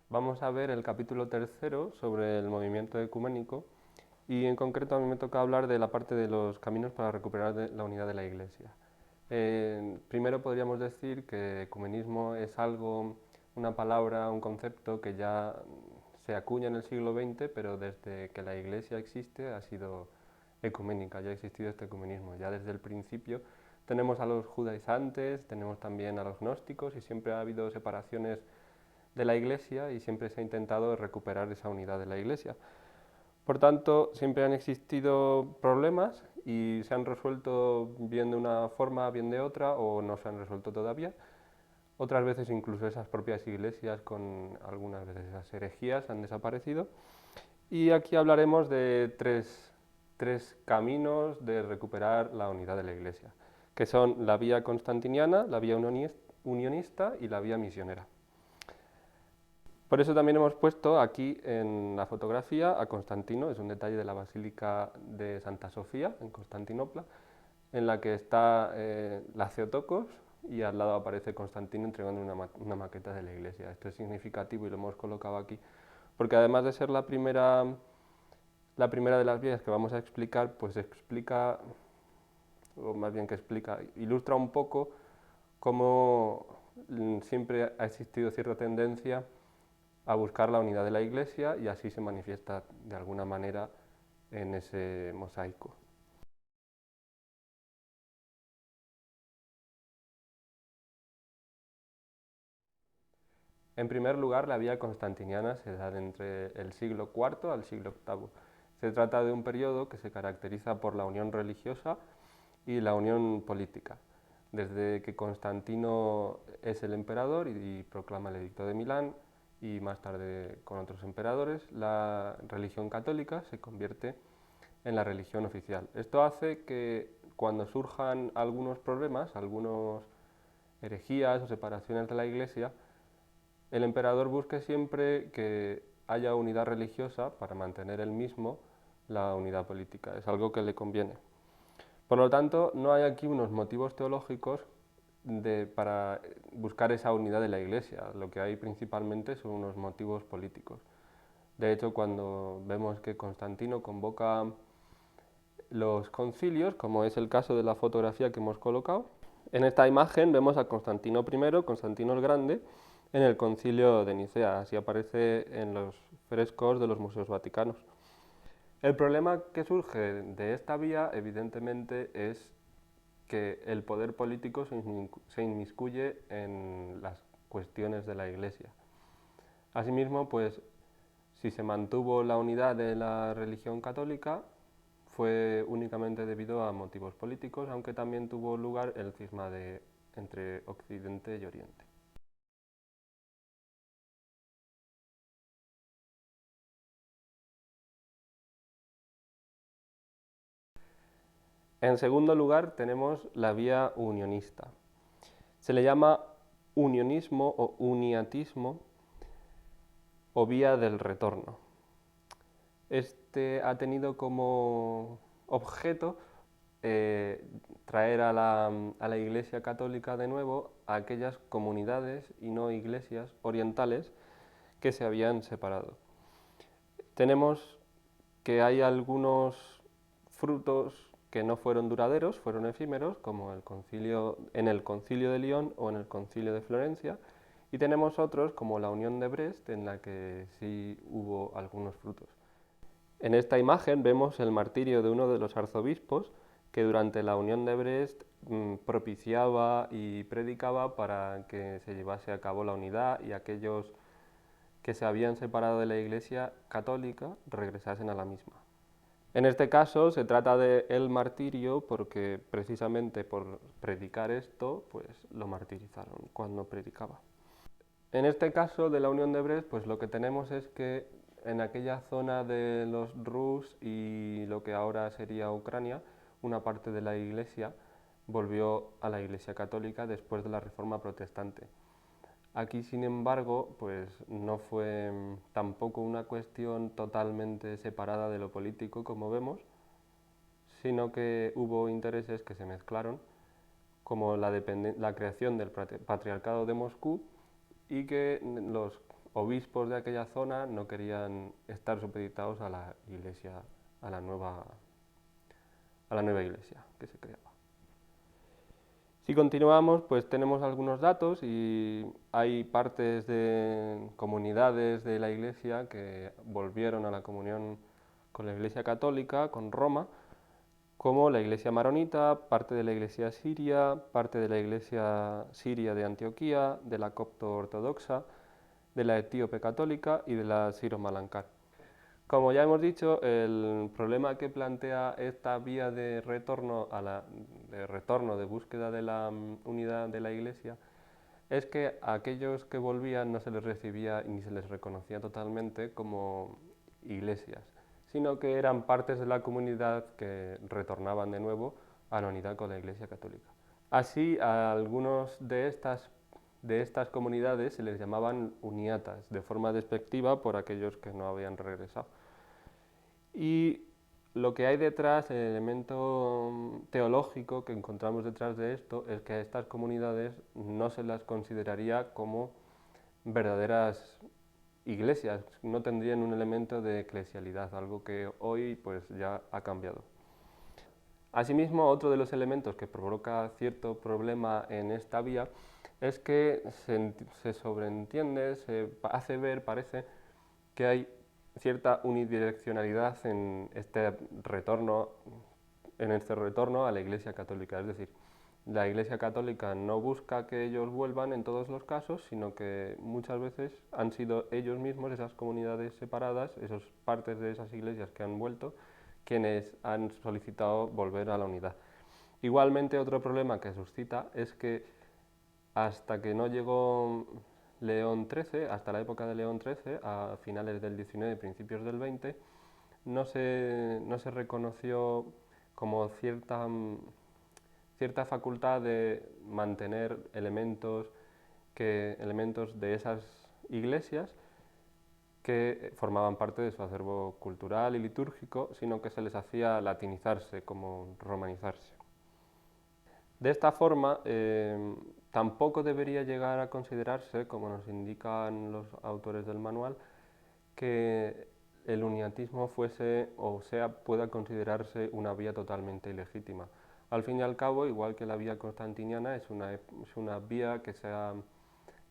Vamos a ver el capítulo tercero sobre el movimiento ecuménico y en concreto a mí me toca hablar de la parte de los caminos para recuperar la unidad de la Iglesia. Primero podríamos decir que ecumenismo es algo, una palabra, un concepto que ya se acuña en el siglo XX, pero desde que la Iglesia existe ha sido ecuménica, ya ha existido este ecumenismo. Ya desde el principio tenemos a los judaizantes, tenemos también a los gnósticos y siempre ha habido separaciones de la Iglesia y siempre se ha intentado recuperar esa unidad de la Iglesia. Por tanto, siempre han existido problemas y se han resuelto bien de una forma, bien de otra, o no se han resuelto todavía. Otras veces incluso esas propias iglesias, con algunas veces esas herejías, han desaparecido. Y aquí hablaremos de tres caminos de recuperar la unidad de la Iglesia, que son la vía constantiniana, la vía unionista y la vía misionera. Por eso también hemos puesto aquí en la fotografía a Constantino, es un detalle de la Basílica de Santa Sofía, en Constantinopla, en la que está la Theotokos y al lado aparece Constantino entregando una maqueta de la iglesia. Esto es significativo y lo hemos colocado aquí, porque además de ser la primera de las vías que vamos a explicar, pues explica, o más bien que explica, ilustra un poco cómo siempre ha existido cierta tendencia a buscar la unidad de la Iglesia y así se manifiesta de alguna manera en ese mosaico. En primer lugar, la vía constantiniana se da entre el siglo IV al siglo VIII. Se trata de un periodo que se caracteriza por la unión religiosa y la unión política. Desde que Constantino es el emperador y proclama el Edicto de Milán, y más tarde con otros emperadores, la religión católica se convierte en la religión oficial. Esto hace que cuando surjan algunos problemas, algunas herejías o separaciones de la Iglesia, el emperador busque siempre que haya unidad religiosa para mantener él mismo la unidad política. Es algo que le conviene. Por lo tanto, no hay aquí unos motivos teológicos para buscar esa unidad de la Iglesia. Lo que hay principalmente son unos motivos políticos. De hecho, cuando vemos que Constantino convoca los concilios, como es el caso de la fotografía que hemos colocado, en esta imagen vemos a Constantino I, Constantino el Grande, en el concilio de Nicea. Así aparece en los frescos de los museos vaticanos. El problema que surge de esta vía, evidentemente, es que el poder político se inmiscuye en las cuestiones de la Iglesia. Asimismo, pues, si se mantuvo la unidad de la religión católica, fue únicamente debido a motivos políticos, aunque también tuvo lugar el cisma entre Occidente y Oriente. En segundo lugar, tenemos la vía unionista. Se le llama unionismo o uniatismo o vía del retorno. Este ha tenido como objeto eh, traer a la Iglesia Católica de nuevo a aquellas comunidades y no iglesias orientales que se habían separado. Tenemos que hay algunos frutos que no fueron duraderos, fueron efímeros, como en el concilio de Lyon o en el concilio de Florencia, y tenemos otros, como la unión de Brest, en la que sí hubo algunos frutos. En esta imagen vemos el martirio de uno de los arzobispos que durante la unión de Brest propiciaba y predicaba para que se llevase a cabo la unidad y aquellos que se habían separado de la Iglesia católica regresasen a la misma. En este caso se trata de el martirio porque precisamente por predicar esto, pues lo martirizaron cuando predicaba. En este caso de la Unión de Brest, pues lo que tenemos es que en aquella zona de los Rus y lo que ahora sería Ucrania, una parte de la Iglesia volvió a la Iglesia católica después de la Reforma protestante. Aquí, sin embargo, pues no fue tampoco una cuestión totalmente separada de lo político, como vemos, sino que hubo intereses que se mezclaron, como la creación del Patriarcado de Moscú y que los obispos de aquella zona no querían estar supeditados a la iglesia, a la nueva iglesia que se creaba. Si continuamos, pues tenemos algunos datos y hay partes de comunidades de la iglesia que volvieron a la comunión con la iglesia católica, con Roma, como la iglesia maronita, parte de la iglesia siria, parte de la iglesia siria de Antioquía, de la copto ortodoxa, de la etíope católica y de la siro-malancá. Como ya hemos dicho, el problema que plantea esta vía de retorno, de búsqueda de la unidad de la Iglesia, es que a aquellos que volvían no se les recibía ni se les reconocía totalmente como iglesias, sino que eran partes de la comunidad que retornaban de nuevo a la unidad con la Iglesia católica. Así, a algunos de estas comunidades se les llamaban uniatas, de forma despectiva por aquellos que no habían regresado. Y lo que hay detrás, el elemento teológico que encontramos detrás de esto, es que a estas comunidades no se las consideraría como verdaderas iglesias, no tendrían un elemento de eclesialidad, algo que hoy pues ya ha cambiado. Asimismo, otro de los elementos que provoca cierto problema en esta vía es que se sobreentiende, se hace ver, parece, que hay cierta unidireccionalidad en este retorno a la Iglesia Católica. Es decir, la Iglesia Católica no busca que ellos vuelvan en todos los casos, sino que muchas veces han sido ellos mismos, esas comunidades separadas, esas partes de esas iglesias que han vuelto, quienes han solicitado volver a la unidad. Igualmente, otro problema que suscita es que hasta que no llegó León XIII, hasta la época de León XIII, a finales del XIX, principios del XX, no se reconoció como cierta facultad de mantener elementos de esas iglesias que formaban parte de su acervo cultural y litúrgico, sino que se les hacía latinizarse, como romanizarse. De esta forma, tampoco debería llegar a considerarse, como nos indican los autores del manual, que el uniatismo fuese o pueda considerarse una vía totalmente ilegítima. Al fin y al cabo, igual que la vía constantiniana, es una vía que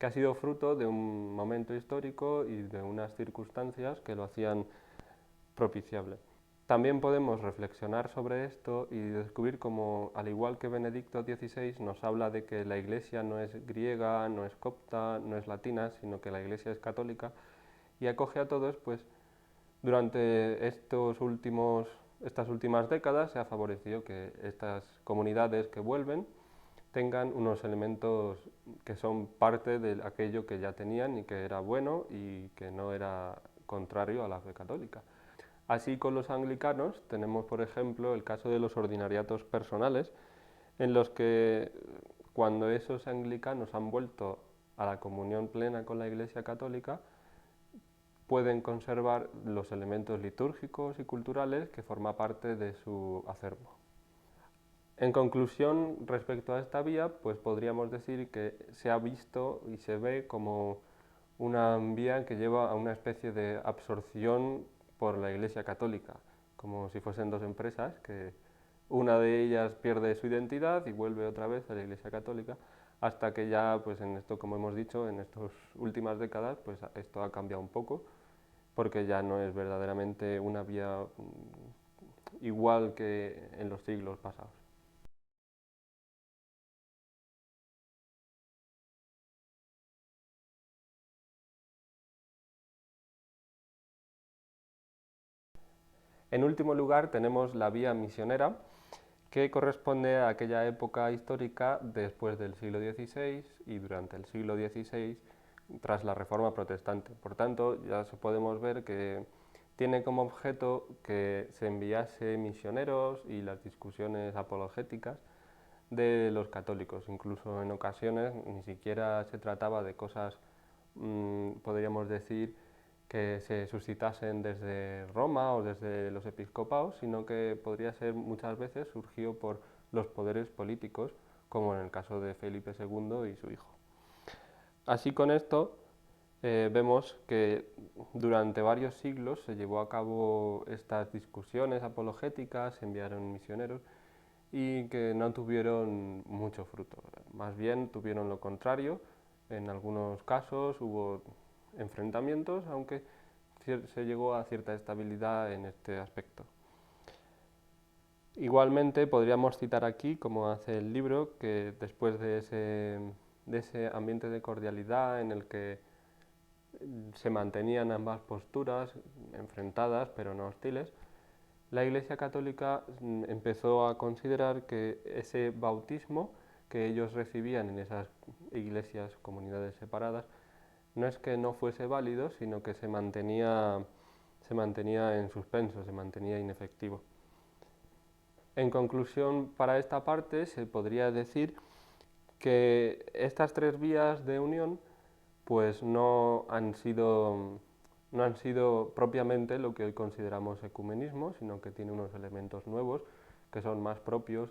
ha sido fruto de un momento histórico y de unas circunstancias que lo hacían propiciable. También podemos reflexionar sobre esto y descubrir cómo, al igual que Benedicto XVI nos habla de que la Iglesia no es griega, no es copta, no es latina, sino que la Iglesia es católica y acoge a todos, pues durante estas últimas décadas se ha favorecido que estas comunidades que vuelven tengan unos elementos que son parte de aquello que ya tenían y que era bueno y que no era contrario a la fe católica. Así con los anglicanos tenemos, por ejemplo, el caso de los ordinariatos personales, en los que cuando esos anglicanos han vuelto a la comunión plena con la Iglesia católica, pueden conservar los elementos litúrgicos y culturales que forman parte de su acervo. En conclusión, respecto a esta vía, pues podríamos decir que se ha visto y se ve como una vía que lleva a una especie de absorción por la Iglesia Católica, como si fuesen dos empresas, que una de ellas pierde su identidad y vuelve otra vez a la Iglesia Católica, hasta que ya, pues en esto, como hemos dicho, en estas últimas décadas, pues esto ha cambiado un poco, porque ya no es verdaderamente una vía igual que en los siglos pasados. En último lugar, tenemos la vía misionera, que corresponde a aquella época histórica después del siglo XVI y durante el siglo XVI tras la Reforma Protestante. Por tanto, ya podemos ver que tiene como objeto que se enviase misioneros y las discusiones apologéticas de los católicos. Incluso en ocasiones ni siquiera se trataba de cosas, podríamos decir, que se suscitasen desde Roma o desde los episcopados, sino que podría ser muchas veces surgido por los poderes políticos, como en el caso de Felipe II y su hijo. Así con esto vemos que durante varios siglos se llevó a cabo estas discusiones apologéticas, se enviaron misioneros y que no tuvieron mucho fruto. Más bien tuvieron lo contrario. En algunos casos hubo enfrentamientos, aunque se llegó a cierta estabilidad en este aspecto. Igualmente podríamos citar aquí, como hace el libro, que después de ese ambiente de cordialidad en el que se mantenían ambas posturas enfrentadas pero no hostiles, la Iglesia Católica empezó a considerar que ese bautismo que ellos recibían en esas iglesias, comunidades separadas, no es que no fuese válido, sino que se mantenía en suspenso, se mantenía inefectivo. En conclusión, para esta parte se podría decir que estas tres vías de unión pues no han sido propiamente lo que hoy consideramos ecumenismo, sino que tiene unos elementos nuevos que son más propios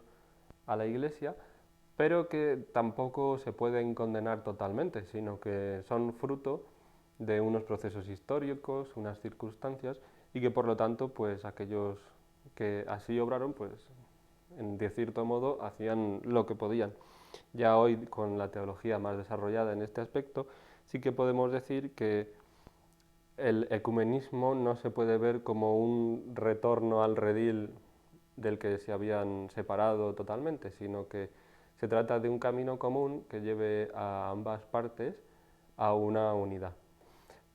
a la Iglesia, pero que tampoco se pueden condenar totalmente, sino que son fruto de unos procesos históricos, unas circunstancias, y que por lo tanto, pues aquellos que así obraron, pues de cierto modo hacían lo que podían. Ya hoy, con la teología más desarrollada en este aspecto, sí que podemos decir que el ecumenismo no se puede ver como un retorno al redil del que se habían separado totalmente, sino que se trata de un camino común que lleve a ambas partes a una unidad.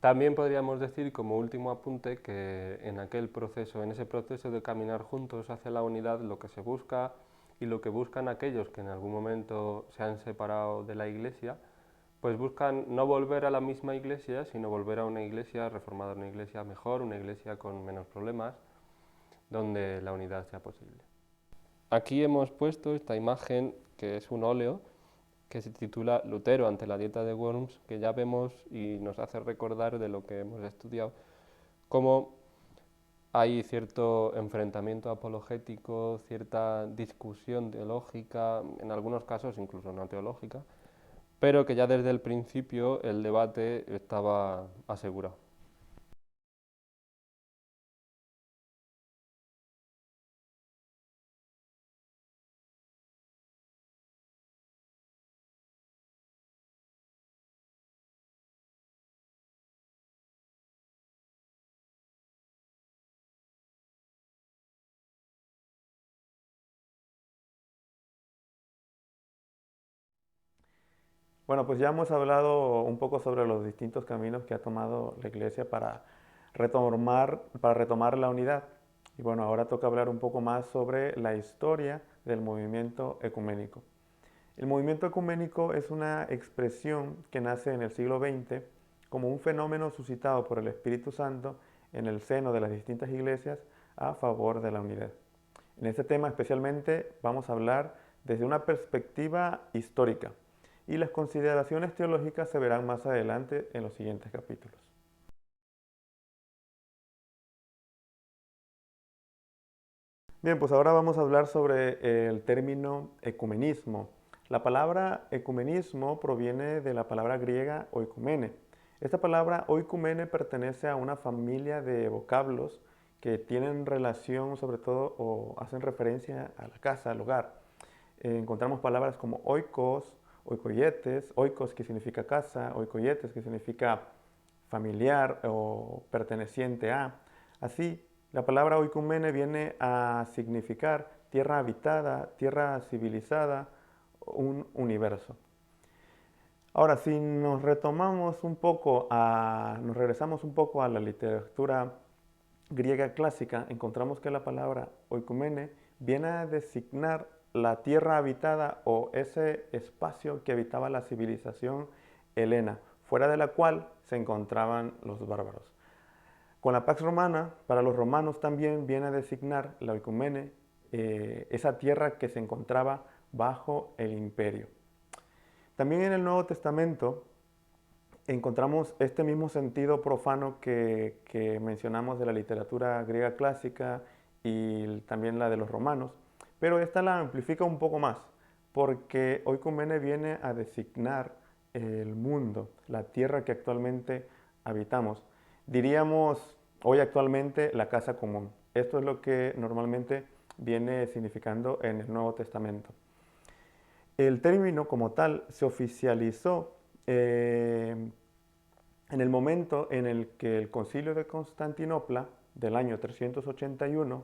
También podríamos decir, como último apunte, que en ese proceso de caminar juntos hacia la unidad, lo que se busca y lo que buscan aquellos que en algún momento se han separado de la Iglesia, pues buscan no volver a la misma Iglesia, sino volver a una Iglesia reformada, una Iglesia mejor, una Iglesia con menos problemas, donde la unidad sea posible. Aquí hemos puesto esta imagen, que es un óleo, que se titula Lutero ante la dieta de Worms, que ya vemos y nos hace recordar de lo que hemos estudiado, cómo hay cierto enfrentamiento apologético, cierta discusión teológica, en algunos casos incluso no teológica, pero que ya desde el principio el debate estaba asegurado. Bueno, pues ya hemos hablado un poco sobre los distintos caminos que ha tomado la Iglesia para retomar la unidad. Y bueno, ahora toca hablar un poco más sobre la historia del movimiento ecuménico. El movimiento ecuménico es una expresión que nace en el siglo XX como un fenómeno suscitado por el Espíritu Santo en el seno de las distintas iglesias a favor de la unidad. En este tema especialmente vamos a hablar desde una perspectiva histórica y las consideraciones teológicas se verán más adelante en los siguientes capítulos. Bien, pues ahora vamos a hablar sobre el término ecumenismo. La palabra ecumenismo proviene de la palabra griega oikumene. Esta palabra oikumene pertenece a una familia de vocablos que tienen relación sobre todo o hacen referencia a la casa, al hogar. Encontramos palabras como oikos, oikoyetes, oikos que significa casa, oikoyetes que significa familiar o perteneciente a. Así, la palabra oikumene viene a significar tierra habitada, tierra civilizada, un universo. Ahora, si nos regresamos un poco a la literatura griega clásica, encontramos que la palabra oikumene viene a designar la tierra habitada o ese espacio que habitaba la civilización helena, fuera de la cual se encontraban los bárbaros. Con la Pax Romana, para los romanos también viene a designar la oikumene, esa tierra que se encontraba bajo el imperio. También en el Nuevo Testamento encontramos este mismo sentido profano que mencionamos de la literatura griega clásica y también la de los romanos, pero esta la amplifica un poco más, porque oikumene viene a designar el mundo, la tierra que actualmente habitamos. Diríamos hoy actualmente la casa común. Esto es lo que normalmente viene significando en el Nuevo Testamento. El término como tal se oficializó en el momento en el que el Concilio de Constantinopla del año 381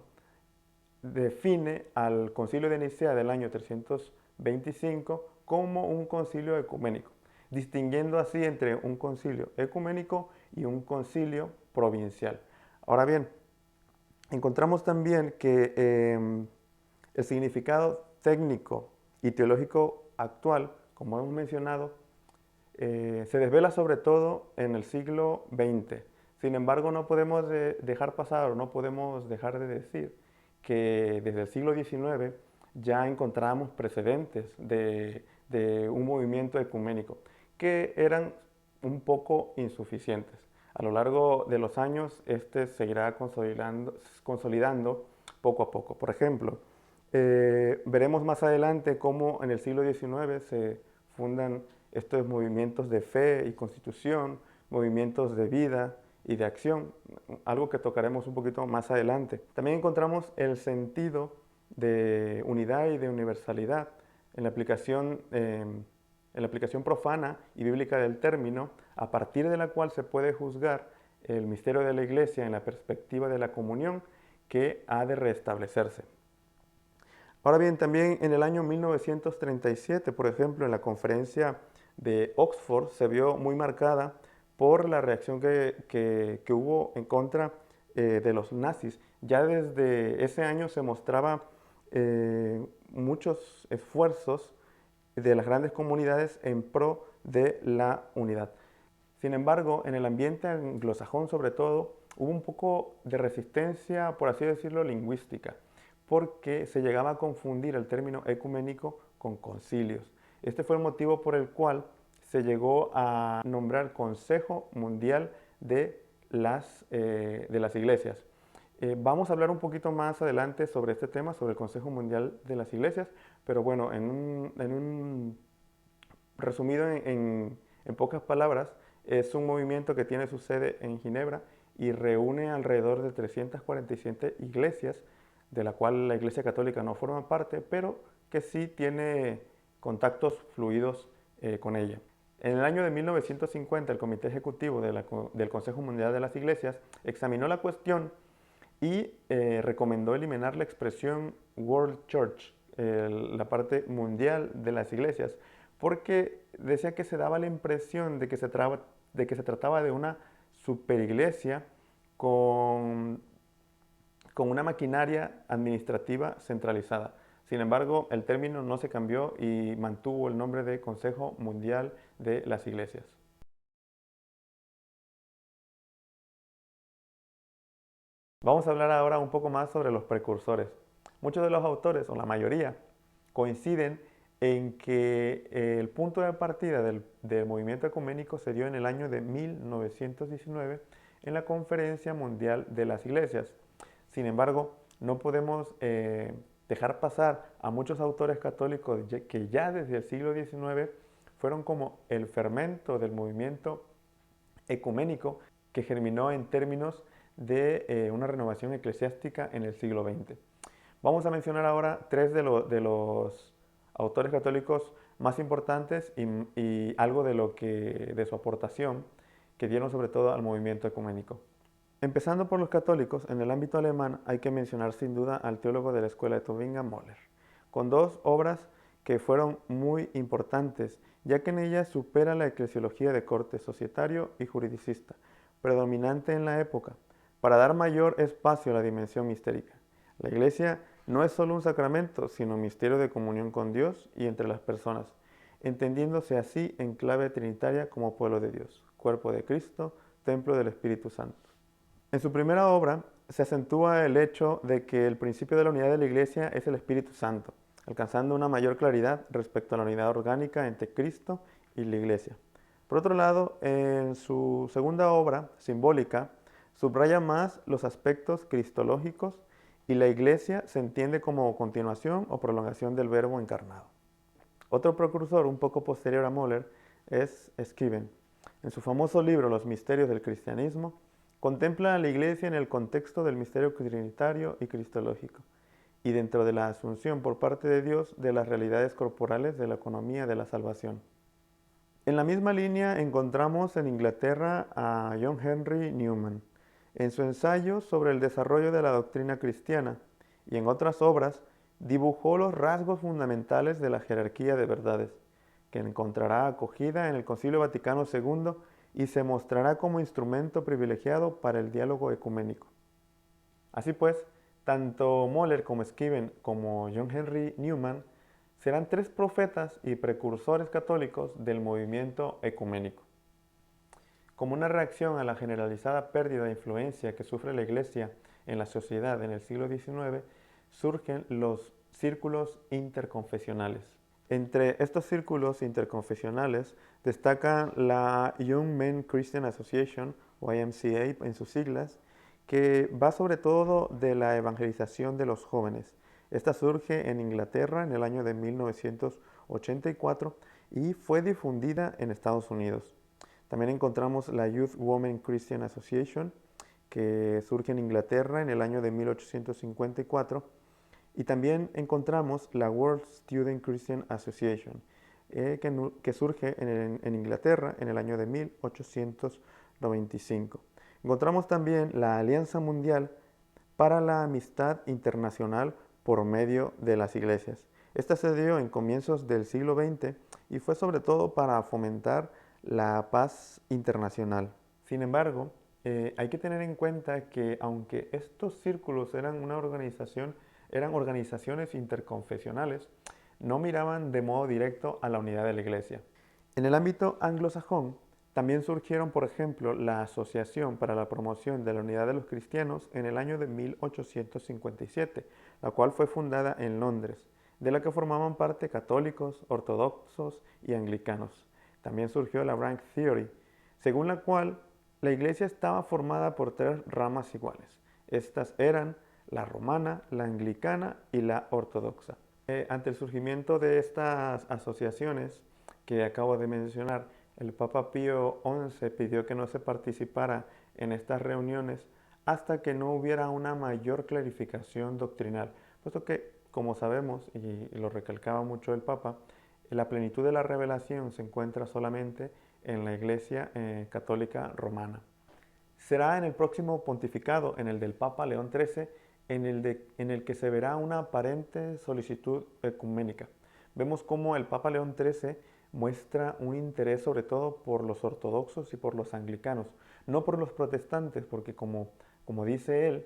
define al Concilio de Nicea del año 325 como un concilio ecuménico, distinguiendo así entre un concilio ecuménico y un concilio provincial. Ahora bien, encontramos también que el significado técnico y teológico actual, como hemos mencionado, se desvela sobre todo en el siglo XX. Sin embargo, no podemos dejar pasar o no podemos dejar de decir que desde el siglo XIX ya encontramos precedentes de un movimiento ecuménico que eran un poco insuficientes. A lo largo de los años, este se irá consolidando poco a poco. Por ejemplo, veremos más adelante cómo en el siglo XIX se fundan estos movimientos de fe y constitución, movimientos de vida y de acción, algo que tocaremos un poquito más adelante. También encontramos el sentido de unidad y de universalidad en la aplicación profana y bíblica del término, a partir de la cual se puede juzgar el misterio de la Iglesia en la perspectiva de la comunión que ha de restablecerse. Ahora bien, también en el año 1937, por ejemplo, en la conferencia de Oxford se vio muy marcada por la reacción que hubo en contra de los nazis. Ya desde ese año se mostraba muchos esfuerzos de las grandes comunidades en pro de la unidad. Sin embargo, en el ambiente anglosajón sobre todo, hubo un poco de resistencia, por así decirlo, lingüística, porque se llegaba a confundir el término ecuménico con concilios. Este fue el motivo por el cual se llegó a nombrar Consejo Mundial de las Iglesias. Vamos a hablar un poquito más adelante sobre este tema, sobre el Consejo Mundial de las Iglesias, pero bueno, resumido en pocas palabras, es un movimiento que tiene su sede en Ginebra y reúne alrededor de 347 iglesias, de la cual la Iglesia Católica no forma parte, pero que sí tiene contactos fluidos con ella. En el año de 1950, el Comité Ejecutivo del Consejo Mundial de las Iglesias examinó la cuestión y recomendó eliminar la expresión World Church, la parte mundial de las iglesias, porque decía que se daba la impresión de que se trataba de una superiglesia con una maquinaria administrativa centralizada. Sin embargo, el término no se cambió y mantuvo el nombre de Consejo Mundial de las Iglesias. Vamos a hablar ahora un poco más sobre los precursores. Muchos de los autores, o la mayoría, coinciden en que el punto de partida del movimiento ecuménico se dio en el año de 1919 en la Conferencia Mundial de las Iglesias. Sin embargo, no podemos dejar pasar a muchos autores católicos que ya desde el siglo XIX fueron como el fermento del movimiento ecuménico que germinó en términos de una renovación eclesiástica en el siglo XX. Vamos a mencionar ahora tres de los autores católicos más importantes y algo de su aportación que dieron sobre todo al movimiento ecuménico. Empezando por los católicos, en el ámbito alemán hay que mencionar sin duda al teólogo de la escuela de Tübingen, Moller, con dos obras que fueron muy importantes, ya que en ellas supera la eclesiología de corte societario y juridicista, predominante en la época, para dar mayor espacio a la dimensión mistérica. La Iglesia no es solo un sacramento, sino un misterio de comunión con Dios y entre las personas, entendiéndose así en clave trinitaria como pueblo de Dios, cuerpo de Cristo, templo del Espíritu Santo. En su primera obra se acentúa el hecho de que el principio de la unidad de la Iglesia es el Espíritu Santo, alcanzando una mayor claridad respecto a la unidad orgánica entre Cristo y la Iglesia. Por otro lado, en su segunda obra, Simbólica, subraya más los aspectos cristológicos y la Iglesia se entiende como continuación o prolongación del Verbo encarnado. Otro precursor, un poco posterior a Moller, es Scriven. En su famoso libro Los misterios del cristianismo, contempla a la Iglesia en el contexto del misterio trinitario y cristológico, y dentro de la asunción por parte de Dios de las realidades corporales de la economía de la salvación. En la misma línea encontramos en Inglaterra a John Henry Newman, en su ensayo sobre el desarrollo de la doctrina cristiana, y en otras obras dibujó los rasgos fundamentales de la jerarquía de verdades, que encontrará acogida en el Concilio Vaticano II y se mostrará como instrumento privilegiado para el diálogo ecuménico. Así pues, tanto Moller como Scriven como John Henry Newman serán tres profetas y precursores católicos del movimiento ecuménico. Como una reacción a la generalizada pérdida de influencia que sufre la Iglesia en la sociedad en el siglo XIX, surgen los círculos interconfesionales. Entre estos círculos interconfesionales destacan la Young Men Christian Association, o YMCA en sus siglas, que va sobre todo de la evangelización de los jóvenes. Esta surge en Inglaterra en el año de 1984 y fue difundida en Estados Unidos. También encontramos la Youth Women Christian Association, que surge en Inglaterra en el año de 1854. Y también encontramos la World Student Christian Association, que surge en Inglaterra en el año de 1895. Encontramos también la Alianza Mundial para la Amistad Internacional por medio de las iglesias. Esta se dio en comienzos del siglo XX y fue sobre todo para fomentar la paz internacional. Sin embargo, hay que tener en cuenta que aunque estos círculos eran organizaciones interconfesionales, no miraban de modo directo a la unidad de la Iglesia. En el ámbito anglosajón, también surgieron, por ejemplo, la Asociación para la Promoción de la Unidad de los Cristianos en el año de 1857, la cual fue fundada en Londres, de la que formaban parte católicos, ortodoxos y anglicanos. También surgió la Branch Theory, según la cual la Iglesia estaba formada por tres ramas iguales. Estas eran la romana, la anglicana y la ortodoxa. Ante el surgimiento de estas asociaciones que acabo de mencionar, el Papa Pío XI pidió que no se participara en estas reuniones hasta que no hubiera una mayor clarificación doctrinal, puesto que, como sabemos, y lo recalcaba mucho el Papa, la plenitud de la revelación se encuentra solamente en la Iglesia Católica Romana. Será en el próximo pontificado, en el del Papa León XIII, en el que se verá una aparente solicitud ecuménica. Vemos cómo el Papa León XIII muestra un interés sobre todo por los ortodoxos y por los anglicanos, no por los protestantes, porque como dice él,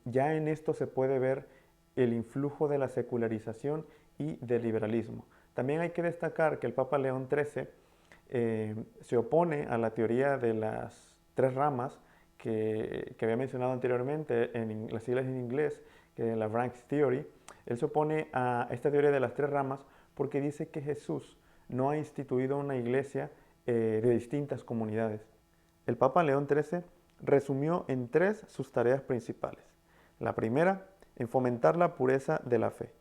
ya en esto se puede ver el influjo de la secularización y del liberalismo. También hay que destacar que el Papa León XIII se opone a la teoría de las tres ramas que había mencionado anteriormente en las siglas en inglés, que es la Branch Theory. Él se opone a esta teoría de las tres ramas porque dice que Jesús no ha instituido una iglesia de distintas comunidades. El Papa León XIII resumió en tres sus tareas principales. La primera, en fomentar la pureza de la fe.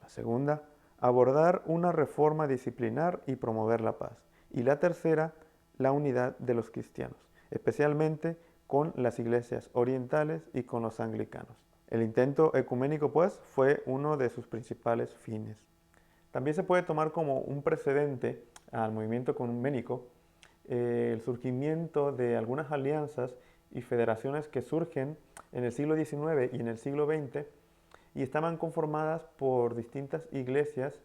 La segunda, abordar una reforma disciplinar y promover la paz. Y la tercera, la unidad de los cristianos, especialmente con las iglesias orientales y con los anglicanos. El intento ecuménico, pues, fue uno de sus principales fines. También se puede tomar como un precedente al movimiento ecuménico el surgimiento de algunas alianzas y federaciones que surgen en el siglo XIX y en el siglo XX y estaban conformadas por distintas iglesias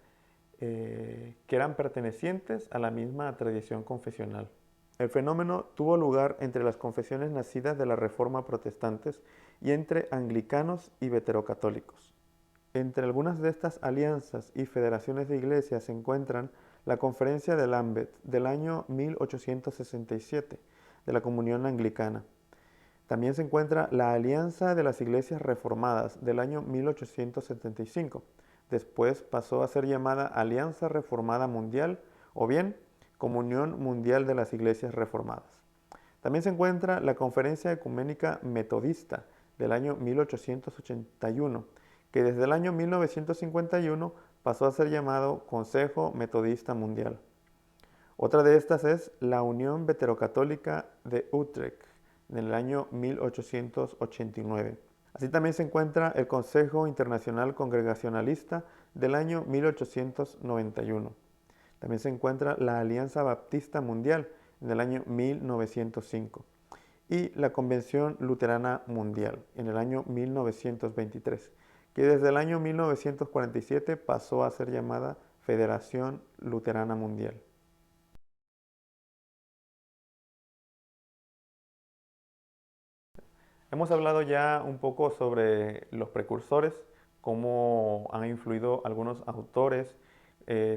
que eran pertenecientes a la misma tradición confesional. El fenómeno tuvo lugar entre las confesiones nacidas de la Reforma protestantes y entre anglicanos y veterocatólicos. Entre algunas de estas alianzas y federaciones de iglesias se encuentran la Conferencia de Lambeth del año 1867 de la Comunión Anglicana. También se encuentra la Alianza de las Iglesias Reformadas del año 1875. Después pasó a ser llamada Alianza Reformada Mundial o bien Comunión Mundial de las Iglesias Reformadas. También se encuentra la Conferencia Ecuménica Metodista del año 1881, que desde el año 1951 pasó a ser llamado Consejo Metodista Mundial. Otra de estas es la Unión Veterocatólica de Utrecht, en el año 1889. Así también se encuentra el Consejo Internacional Congregacionalista del año 1891. También se encuentra la Alianza Baptista Mundial en el año 1905 y la Convención Luterana Mundial en el año 1923, que desde el año 1947 pasó a ser llamada Federación Luterana Mundial. Hemos hablado ya un poco sobre los precursores, cómo han influido algunos autores,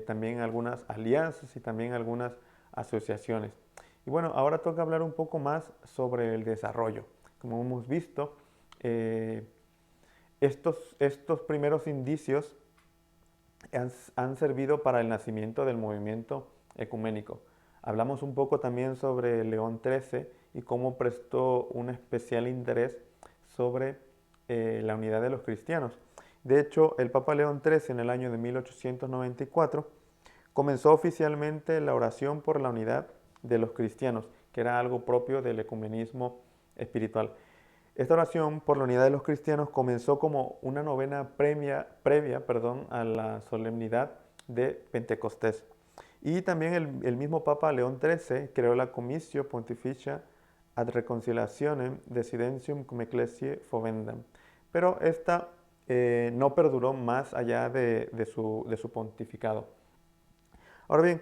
también algunas alianzas y también algunas asociaciones. Y bueno, ahora toca hablar un poco más sobre el desarrollo. Como hemos visto, eh, estos primeros indicios han servido para el nacimiento del movimiento ecuménico. Hablamos un poco también sobre León XIII y cómo prestó un especial interés sobre la unidad de los cristianos. De hecho, el Papa León XIII en el año de 1894 comenzó oficialmente la oración por la unidad de los cristianos, que era algo propio del ecumenismo espiritual. Esta oración por la unidad de los cristianos comenzó como una novena previa a la solemnidad de Pentecostés. Y también el mismo Papa León XIII creó la Commissio Pontificia ad Reconciliationem Desidentium cum Ecclesiae Fovendam. Pero esta no perduró más allá de su pontificado. Ahora bien,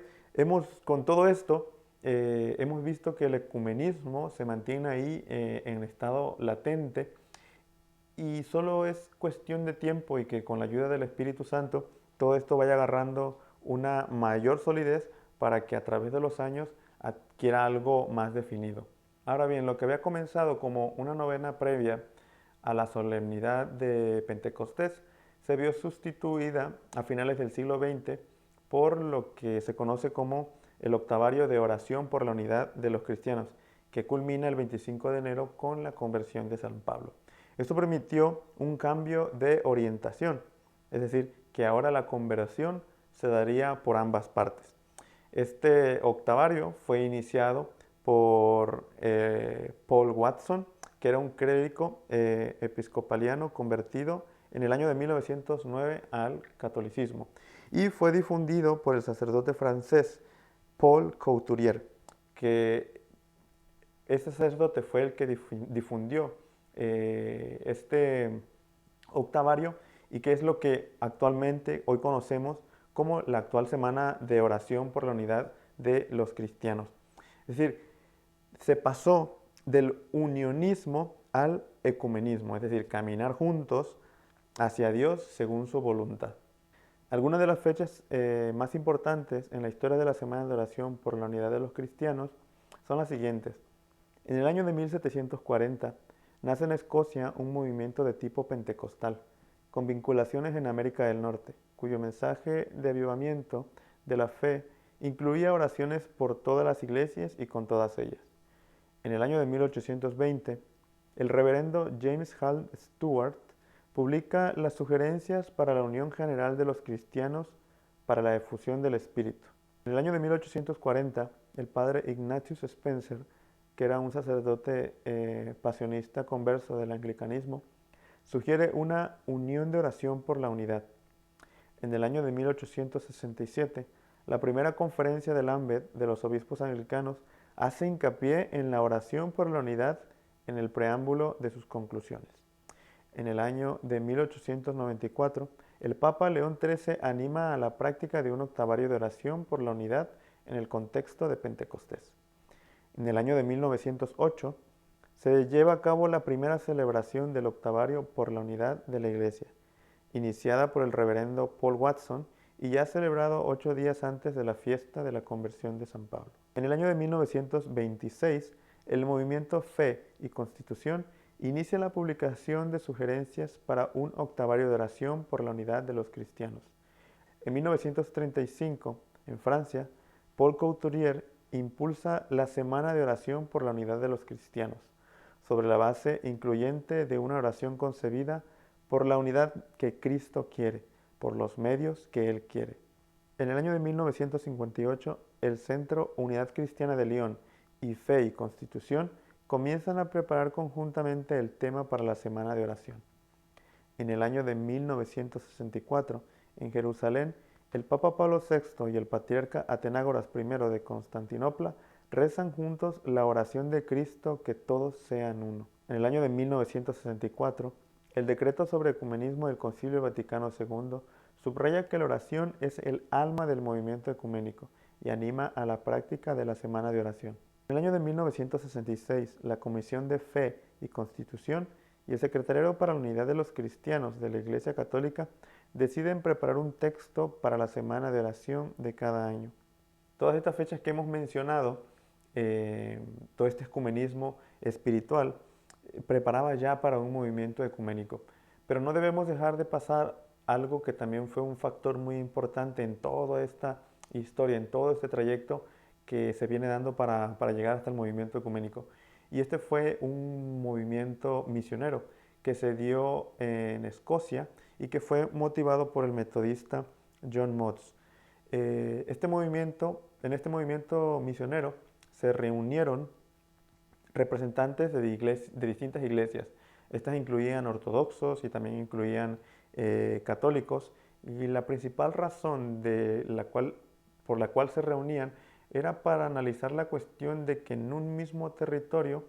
con todo esto, hemos visto que el ecumenismo se mantiene ahí en estado latente y solo es cuestión de tiempo y que con la ayuda del Espíritu Santo todo esto vaya agarrando una mayor solidez para que a través de los años adquiera algo más definido. Ahora bien, lo que había comenzado como una novena previa a la solemnidad de Pentecostés se vio sustituida a finales del siglo XX por lo que se conoce como el octavario de oración por la unidad de los cristianos, que culmina el 25 de enero con la conversión de San Pablo. Esto permitió un cambio de orientación, es decir, que ahora la conversión se daría por ambas partes. Este octavario fue iniciado por Paul Watson, que era un clérigo episcopaliano convertido en el año de 1909 al catolicismo y fue difundido por el sacerdote francés Paul Couturier, que este sacerdote fue el que difundió este octavario y que es lo que actualmente hoy conocemos como la actual Semana de Oración por la Unidad de los Cristianos. Es decir, se pasó del unionismo al ecumenismo, es decir, caminar juntos hacia Dios según su voluntad. Algunas de las fechas más importantes en la historia de la Semana de Oración por la Unidad de los Cristianos son las siguientes. En el año de 1740 nace en Escocia un movimiento de tipo pentecostal, con vinculaciones en América del Norte, cuyo mensaje de avivamiento de la fe incluía oraciones por todas las iglesias y con todas ellas. En el año de 1820, el reverendo James Hall Stewart publica las sugerencias para la Unión General de los Cristianos para la Efusión del Espíritu. En el año de 1840, el padre Ignatius Spencer, que era un sacerdote pasionista converso del anglicanismo, sugiere una unión de oración por la unidad. En el año de 1867, la primera conferencia de Lambeth de los obispos anglicanos hace hincapié en la oración por la unidad en el preámbulo de sus conclusiones. En el año de 1894, el Papa León XIII anima a la práctica de un octavario de oración por la unidad en el contexto de Pentecostés. En el año de 1908, se lleva a cabo la primera celebración del octavario por la unidad de la Iglesia, iniciada por el reverendo Paul Watson y ya celebrado 8 días antes de la fiesta de la conversión de San Pablo. En el año de 1926, el movimiento Fe y Constitución inicia la publicación de sugerencias para un octavario de oración por la unidad de los cristianos. En 1935, en Francia, Paul Couturier impulsa la Semana de Oración por la Unidad de los Cristianos, sobre la base incluyente de una oración concebida por la unidad que Cristo quiere, por los medios que Él quiere. En el año de 1958, el Centro Unidad Cristiana de Lyon y Fe y Constitución comienzan a preparar conjuntamente el tema para la Semana de Oración. En el año de 1964, en Jerusalén, el Papa Pablo VI y el patriarca Atenágoras I de Constantinopla rezan juntos la oración de Cristo, que todos sean uno. En el año de 1964, el decreto sobre ecumenismo del Concilio Vaticano II subraya que la oración es el alma del movimiento ecuménico y anima a la práctica de la Semana de Oración. En el año de 1966, la Comisión de Fe y Constitución y el Secretariado para la Unidad de los Cristianos de la Iglesia Católica deciden preparar un texto para la Semana de Oración de cada año. Todas estas fechas que hemos mencionado, todo este ecumenismo espiritual, preparaba ya para un movimiento ecuménico. Pero no debemos dejar de pasar algo que también fue un factor muy importante en toda esta historia, en todo este trayecto que se viene dando para llegar hasta el movimiento ecuménico. Y este fue un movimiento misionero que se dio en Escocia y que fue motivado por el metodista John Motts. En este movimiento misionero se reunieron representantes de distintas iglesias. Estas incluían ortodoxos y también incluían católicos, y la principal razón por la cual se reunían era para analizar la cuestión de que en un mismo territorio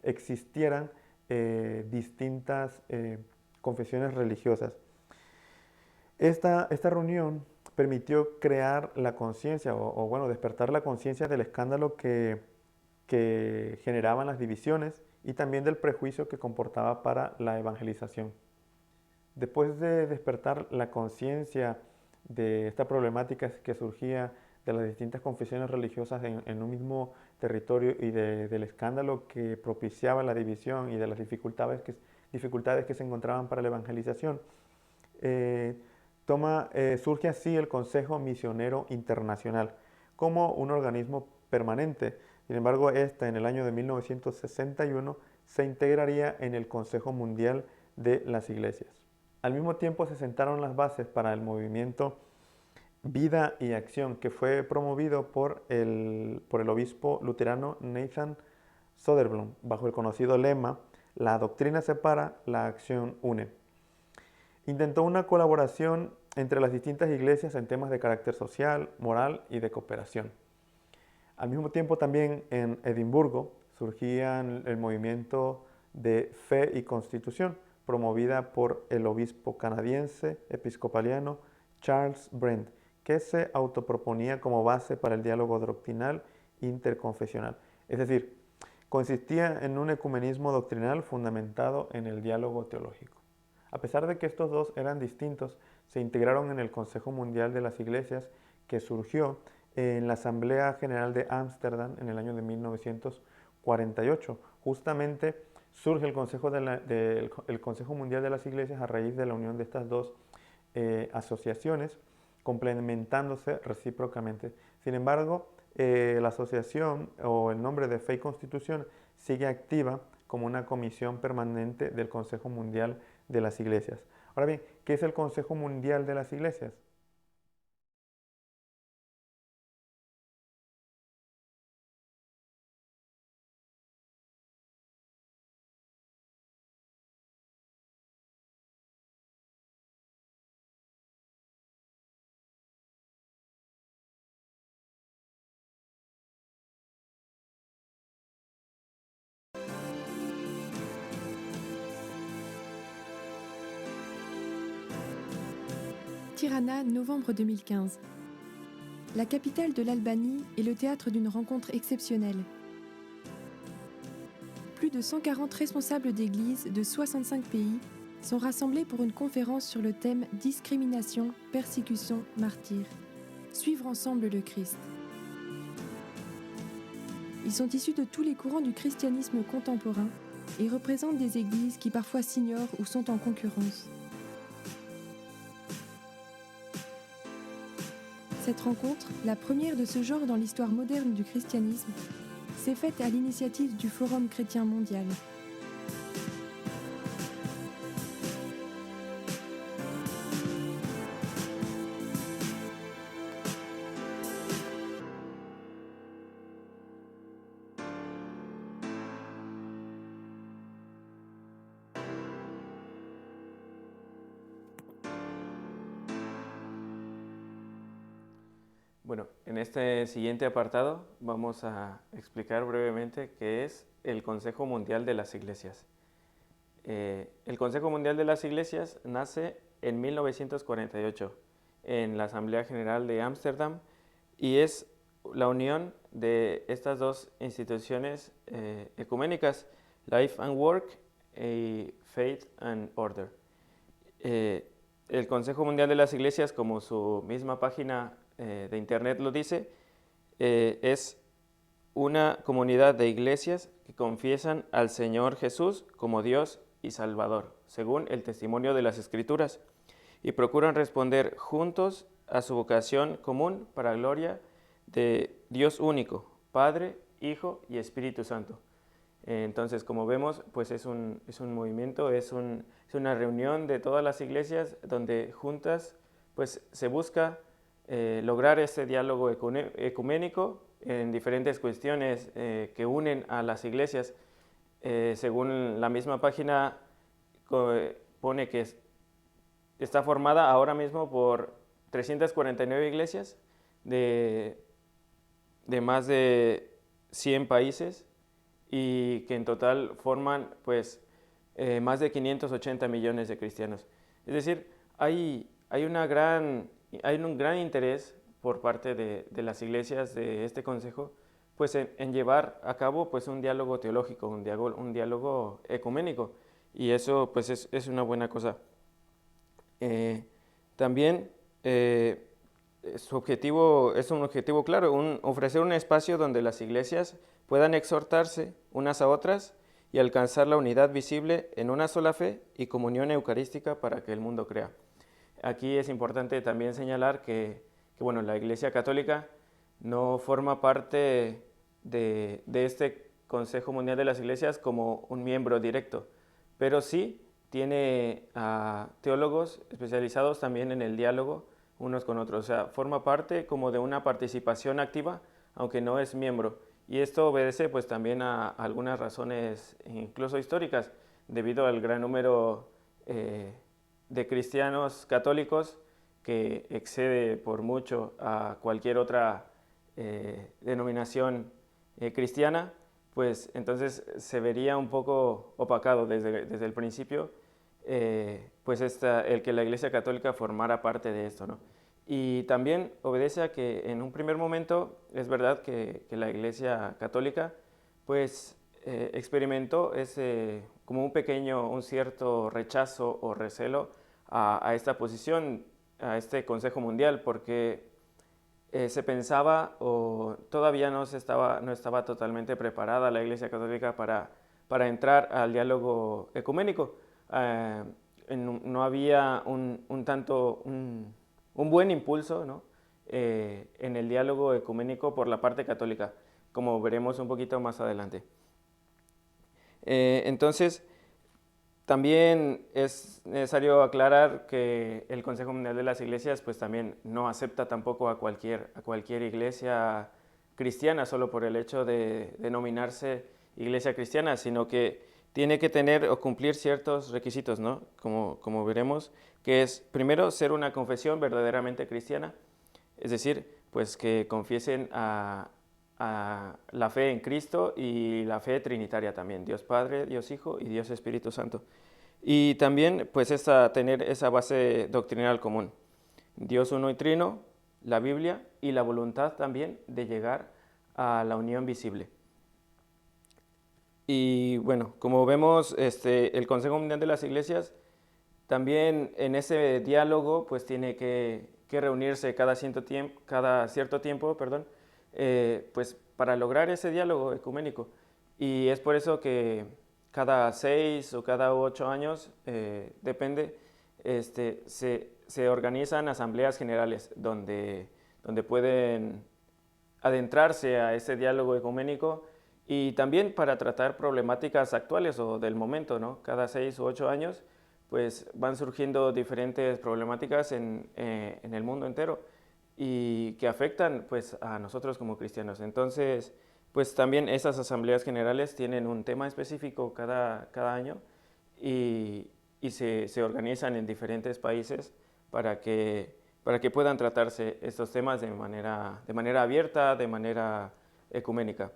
existieran distintas confesiones religiosas. Esta reunión permitió crear la conciencia, o despertar la conciencia del escándalo que generaban las divisiones y también del prejuicio que comportaba para la evangelización. Después de despertar la conciencia de esta problemática que surgía de las distintas confesiones religiosas en un mismo territorio y del escándalo que propiciaba la división y de las dificultades que se encontraban para la evangelización, surge así el Consejo Misionero Internacional como un organismo permanente. Sin embargo, en el año de 1961 se integraría en el Consejo Mundial de las Iglesias. Al mismo tiempo se sentaron las bases para el movimiento Vida y Acción, que fue promovido por el obispo luterano Nathan Soderblom, bajo el conocido lema: la doctrina separa, la acción une. Intentó una colaboración entre las distintas iglesias en temas de carácter social, moral y de cooperación. Al mismo tiempo, también en Edimburgo surgía el movimiento de Fe y Constitución, promovida por el obispo canadiense episcopaliano Charles Brent, que se autoproponía como base para el diálogo doctrinal interconfesional. Es decir, consistía en un ecumenismo doctrinal fundamentado en el diálogo teológico. A pesar de que estos dos eran distintos, se integraron en el Consejo Mundial de las Iglesias, que surgió en la Asamblea General de Ámsterdam en el año de 1948. Justamente surge el Consejo Mundial de las Iglesias a raíz de la unión de estas dos asociaciones, complementándose recíprocamente. Sin embargo, la asociación, o el nombre de Fe y Constitución, sigue activa como una comisión permanente del Consejo Mundial de las Iglesias. Ahora bien, ¿qué es el Consejo Mundial de las Iglesias? Tirana, novembre 2015. La capitale de l'Albanie est le théâtre d'une rencontre exceptionnelle. Plus de 140 responsables d'églises de 65 pays sont rassemblés pour une conférence sur le thème « Discrimination, persécution, martyr. Suivre ensemble le Christ ». Ils sont issus de tous les courants du christianisme contemporain et représentent des églises qui parfois s'ignorent ou sont en concurrence. Cette rencontre, la première de ce genre dans l'histoire moderne du christianisme, s'est faite à l'initiative du Forum chrétien mondial. Bueno, en este siguiente apartado vamos a explicar brevemente qué es el Consejo Mundial de las Iglesias. El Consejo Mundial de las Iglesias nace en 1948 en la Asamblea General de Ámsterdam y es la unión de estas dos instituciones ecuménicas, Life and Work y Faith and Order. El Consejo Mundial de las Iglesias, como su misma página de internet lo dice, es una comunidad de iglesias que confiesan al Señor Jesús como Dios y Salvador, según el testimonio de las Escrituras, y procuran responder juntos a su vocación común para gloria de Dios único, Padre, Hijo y Espíritu Santo. Entonces, como vemos, pues es un movimiento, es una reunión de todas las iglesias donde juntas pues se busca lograr este diálogo ecuménico en diferentes cuestiones que unen a las iglesias. Según la misma página, pone que está formada ahora mismo por 349 iglesias de más de 100 países y que en total forman pues más de 580 millones de cristianos. Es decir, hay un gran interés por parte de las iglesias de este consejo pues en llevar a cabo pues un diálogo teológico, un diálogo ecuménico, y eso pues es una buena cosa. También su objetivo es un objetivo claro, ofrecer un espacio donde las iglesias puedan exhortarse unas a otras y alcanzar la unidad visible en una sola fe y comunión eucarística para que el mundo crea. Aquí es importante también señalar que bueno, la Iglesia Católica no forma parte de este Consejo Mundial de las Iglesias como un miembro directo, pero sí tiene a teólogos especializados también en el diálogo unos con otros, o sea, forma parte como de una participación activa, aunque no es miembro. Y esto obedece pues también a algunas razones incluso históricas, debido al gran número de cristianos católicos que excede por mucho a cualquier otra denominación cristiana, pues entonces se vería un poco opacado desde el principio pues el que la Iglesia Católica formara parte de esto, ¿no? Y también obedece a que en un primer momento es verdad que la Iglesia Católica pues experimentó como un cierto rechazo o recelo a esta posición, a este Consejo Mundial, porque se pensaba o todavía no estaba totalmente preparada la Iglesia Católica para entrar al diálogo ecuménico. No había un buen impulso, ¿no? En el diálogo ecuménico por la parte católica, como veremos un poquito más adelante. Entonces, también es necesario aclarar que el Consejo Mundial de las Iglesias pues también no acepta tampoco a cualquier iglesia cristiana solo por el hecho de denominarse iglesia cristiana, sino que tiene que tener o cumplir ciertos requisitos, ¿no? Como veremos, que es primero ser una confesión verdaderamente cristiana, es decir, pues que confiesen a la fe en Cristo y la fe trinitaria también, Dios Padre, Dios Hijo y Dios Espíritu Santo. Y también pues tener esa base doctrinal común, Dios uno y trino, la Biblia y la voluntad también de llegar a la unión visible. Y bueno, como vemos, el Consejo Mundial de las Iglesias también en ese diálogo pues tiene que reunirse cada cierto tiempo, pues para lograr ese diálogo ecuménico. Y es por eso que cada 6 o cada 8 años, depende, se organizan asambleas generales donde pueden adentrarse a ese diálogo ecuménico y también para tratar problemáticas actuales o del momento, ¿no? Cada 6 u 8 años pues van surgiendo diferentes problemáticas en el mundo entero y que afectan pues a nosotros como cristianos. Entonces, pues también esas asambleas generales tienen un tema específico cada año y se organizan en diferentes países para que para que puedan tratarse estos temas de manera abierta, de manera ecuménica.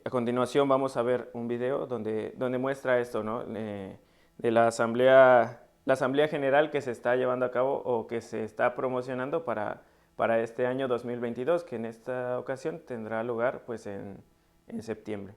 A continuación vamos a ver un video donde muestra esto, ¿no? De la asamblea general que se está llevando a cabo o que se está promocionando para este año 2022, que en esta ocasión tendrá lugar pues en septiembre.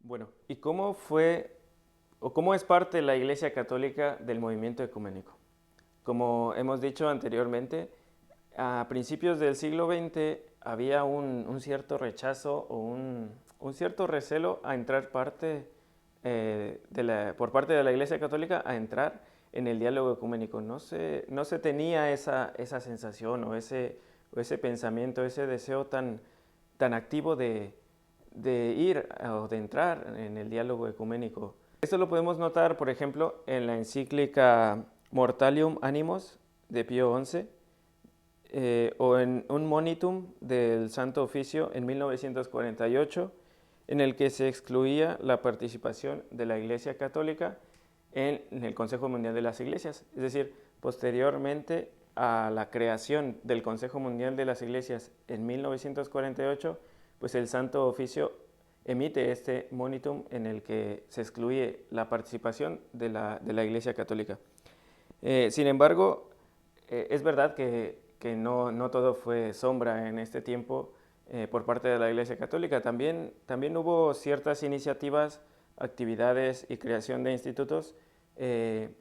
Bueno, ¿y cómo fue o cómo es parte la Iglesia Católica del movimiento ecuménico? Como hemos dicho anteriormente, a principios del siglo XX había un cierto rechazo o un cierto recelo a entrar por parte de la Iglesia Católica a entrar en el diálogo ecuménico. No se tenía esa sensación o ese pensamiento, ese deseo tan activo de ir o de entrar en el diálogo ecuménico. Esto lo podemos notar, por ejemplo, en la encíclica Mortalium Animos de Pío XI o en un Monitum del Santo Oficio en 1948, en el que se excluía la participación de la Iglesia Católica en el Consejo Mundial de las Iglesias. Es decir, posteriormente a la creación del Consejo Mundial de las Iglesias en 1948, pues el Santo Oficio emite este Monitum en el que se excluye la participación de la Iglesia Católica. Sin embargo, es verdad que no todo fue sombra en este tiempo por parte de la Iglesia Católica. También hubo ciertas iniciativas, actividades y creación de institutos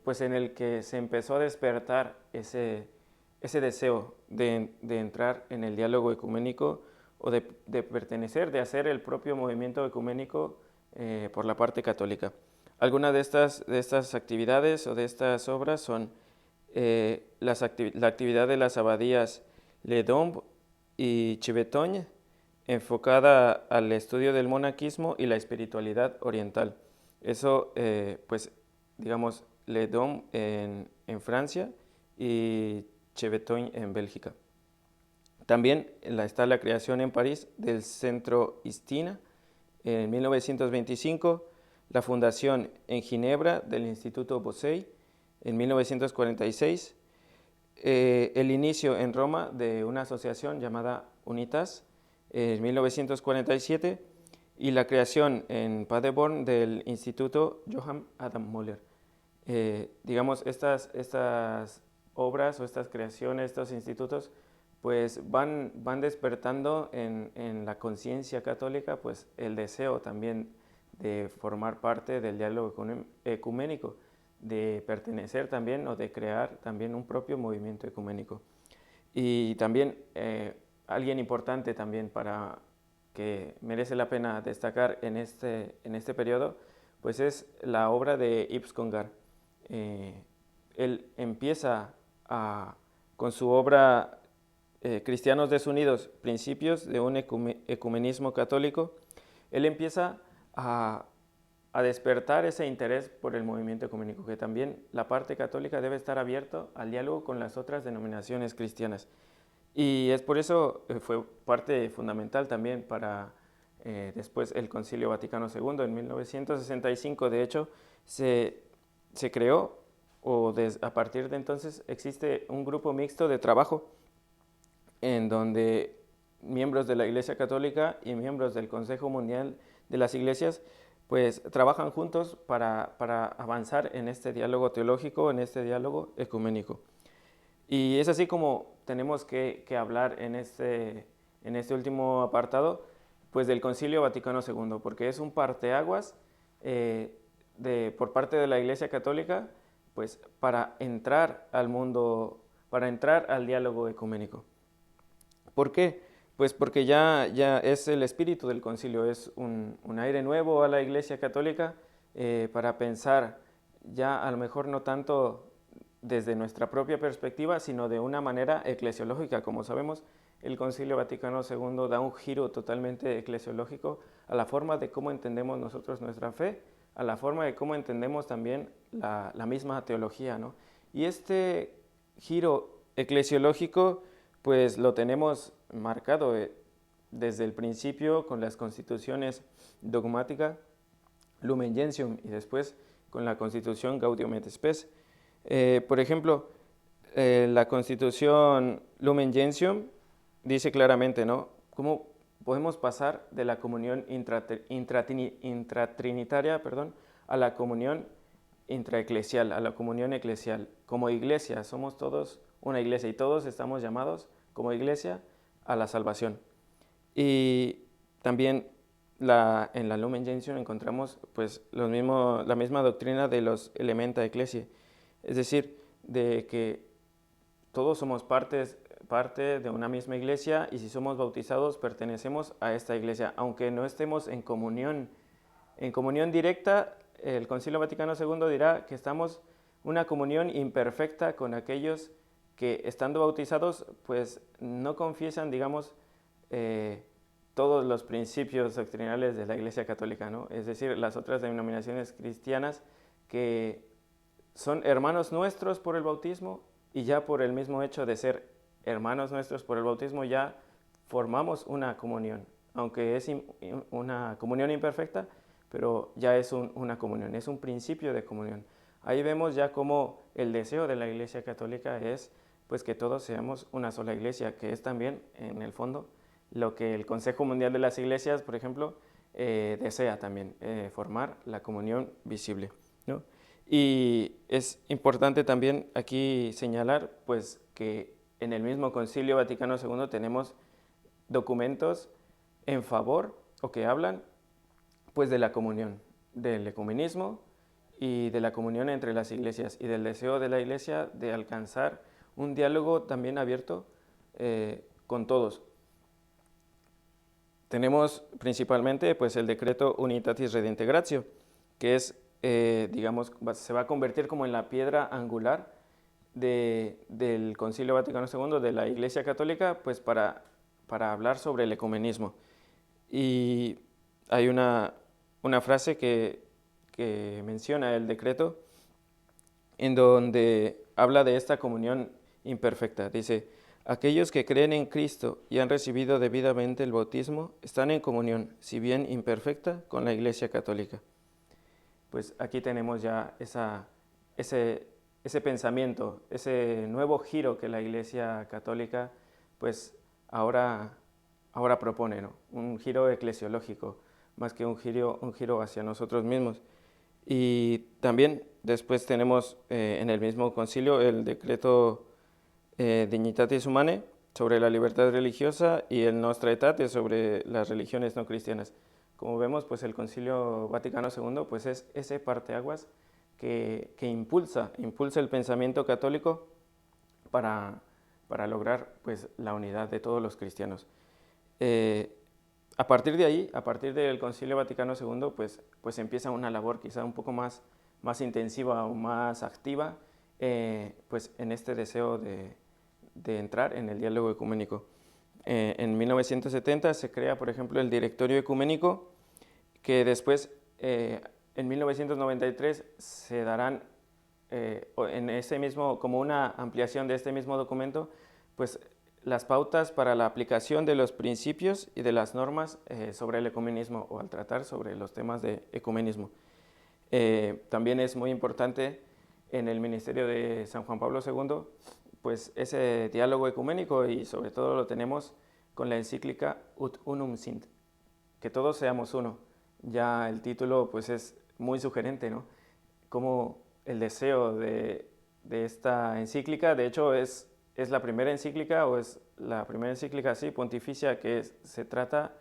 pues en el que se empezó a despertar ese deseo de entrar en el diálogo ecuménico o de pertenecer, de hacer el propio movimiento ecuménico por la parte católica. Algunas de estas actividades o de estas obras son la actividad de las abadías Le Domb y Chivetogne, enfocada al estudio del monaquismo y la espiritualidad oriental. Eso, pues, digamos, Le Domb en Francia y Chivetogne en Bélgica. También está la creación en París del Centro Istina en 1925, la fundación en Ginebra del Instituto Bossuet en 1946, el inicio en Roma de una asociación llamada Unitas en 1947 y la creación en Paderborn del Instituto Johann Adam Müller. Digamos, estas obras o estas creaciones, estos institutos, pues van despertando en la conciencia católica pues el deseo también de formar parte del diálogo ecuménico, de pertenecer también o de crear también un propio movimiento ecuménico. Y también alguien importante también para que merece la pena destacar en este periodo, pues es la obra de Yves Congar. Él empieza con su obra Cristianos desunidos, principios de un ecumenismo católico. Él empieza a a despertar ese interés por el movimiento ecuménico, que también la parte católica debe estar abierto al diálogo con las otras denominaciones cristianas. Y es por eso fue parte fundamental también para después el Concilio Vaticano II. En 1965, de hecho, se creó, a partir de entonces existe un grupo mixto de trabajo en donde miembros de la Iglesia Católica y miembros del Consejo Mundial de las Iglesias pues trabajan juntos para avanzar en este diálogo teológico, en este diálogo ecuménico. Y es así como tenemos que hablar en este último apartado pues del Concilio Vaticano II, porque es un parteaguas por parte de la Iglesia Católica pues para entrar al mundo, para entrar al diálogo ecuménico. ¿Por qué? Pues porque ya es el espíritu del concilio, es un aire nuevo a la Iglesia Católica para pensar ya a lo mejor no tanto desde nuestra propia perspectiva, sino de una manera eclesiológica. Como sabemos, el Concilio Vaticano II da un giro totalmente eclesiológico a la forma de cómo entendemos nosotros nuestra fe, a la forma de cómo entendemos también la misma teología, ¿no? Y este giro eclesiológico pues lo tenemos marcado desde el principio con las constituciones dogmática Lumen Gentium y después con la constitución Gaudium et Spes. Por ejemplo, la constitución Lumen Gentium dice claramente, ¿no?, cómo podemos pasar de la comunión intratrinitaria, a la comunión intraeclesial, a la comunión eclesial. Como iglesia, somos todos una iglesia y todos estamos llamados como iglesia a la salvación. Y también en la Lumen Gentium encontramos pues la misma doctrina de los Elementa Ecclesiae, es decir, de que todos somos parte de una misma iglesia y si somos bautizados pertenecemos a esta iglesia, aunque no estemos en comunión directa. El Concilio Vaticano II dirá que estamos una comunión imperfecta con aquellos que estando bautizados pues no confiesan, digamos, todos los principios doctrinales de la Iglesia Católica, ¿no? Es decir, las otras denominaciones cristianas que son hermanos nuestros por el bautismo y ya por el mismo hecho de ser hermanos nuestros por el bautismo ya formamos una comunión, aunque es una comunión imperfecta, pero ya es una comunión, es un principio de comunión. Ahí vemos ya cómo el deseo de la Iglesia Católica es pues que todos seamos una sola iglesia, que es también, en el fondo, lo que el Consejo Mundial de las Iglesias, por ejemplo, desea también, formar la comunión visible, ¿no? Y es importante también aquí señalar pues que en el mismo Concilio Vaticano II tenemos documentos en favor o que hablan pues de la comunión, del ecumenismo y de la comunión entre las iglesias y del deseo de la iglesia de alcanzar un diálogo también abierto con todos. Tenemos principalmente pues, el decreto Unitatis Redemptoratio, que es, digamos, se va a convertir como en la piedra angular del Concilio Vaticano II, de la Iglesia Católica, pues para hablar sobre el ecumenismo. Y hay una frase que menciona el decreto en donde habla de esta comunión imperfecta. Dice: aquellos que creen en Cristo y han recibido debidamente el bautismo están en comunión, si bien imperfecta, con la Iglesia Católica. Pues aquí tenemos ya ese pensamiento, ese nuevo giro que la Iglesia Católica pues ahora propone, ¿no? Un giro eclesiológico, más que un giro hacia nosotros mismos. Y también después tenemos en el mismo concilio el decreto Dignitatis Humanae sobre la libertad religiosa y el Nostra Aetate sobre las religiones no cristianas. Como vemos, pues el Concilio Vaticano II pues es ese parteaguas que impulsa el pensamiento católico para lograr pues la unidad de todos los cristianos. A partir de ahí, a partir del Concilio Vaticano II, pues empieza una labor quizá un poco más intensiva o más activa, pues en este deseo de entrar en el diálogo ecuménico. En 1970 se crea, por ejemplo, el Directorio Ecuménico, que después en 1993 se darán, en ese mismo, como una ampliación de este mismo documento, pues las pautas para la aplicación de los principios y de las normas sobre el ecumenismo o al tratar sobre los temas de ecumenismo. También es muy importante en el ministerio de San Juan Pablo II, pues ese diálogo ecuménico, y sobre todo lo tenemos con la encíclica Ut Unum Sint, que todos seamos uno. Ya el título pues es muy sugerente, ¿no? Como el deseo de esta encíclica, de hecho es la primera encíclica, o es la primera encíclica así pontificia que se trata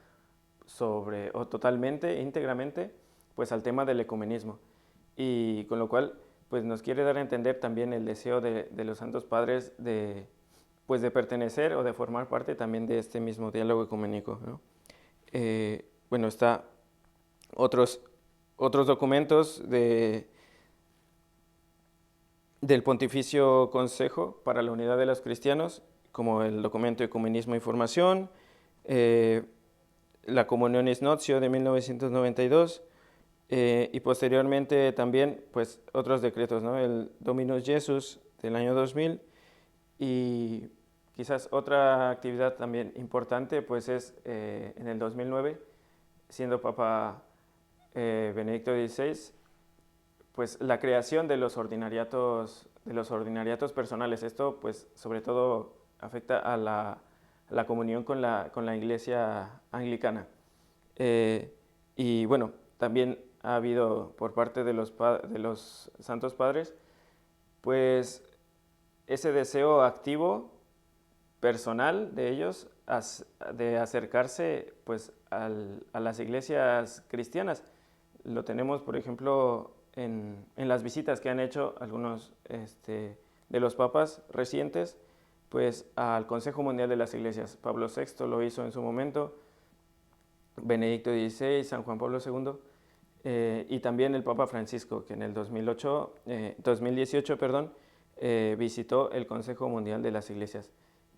sobre, o totalmente, íntegramente, pues al tema del ecumenismo, y con lo cual pues nos quiere dar a entender también el deseo de los Santos Padres de pertenecer o de formar parte también de este mismo diálogo ecuménico, ¿no? Bueno, está otros documentos del Pontificio Consejo para la Unidad de los Cristianos, como el documento Ecumenismo y Formación, la Comunionis Notio de 1992, y posteriormente también pues otros decretos, ¿no? El Dominus Jesus del año 2000, y quizás otra actividad también importante pues es en el 2009, siendo Papa Benedicto XVI, pues la creación de los ordinariatos personales. Esto pues sobre todo afecta a la comunión con la Iglesia anglicana. Y bueno, también ha habido por parte de los Santos Padres pues ese deseo activo personal de ellos de acercarse pues a las iglesias cristianas. Lo tenemos, por ejemplo, en las visitas que han hecho algunos de los papas recientes pues al Consejo Mundial de las Iglesias. Pablo VI lo hizo en su momento, Benedicto XVI, San Juan Pablo II, y también el Papa Francisco, que en el 2018 visitó el Consejo Mundial de las Iglesias.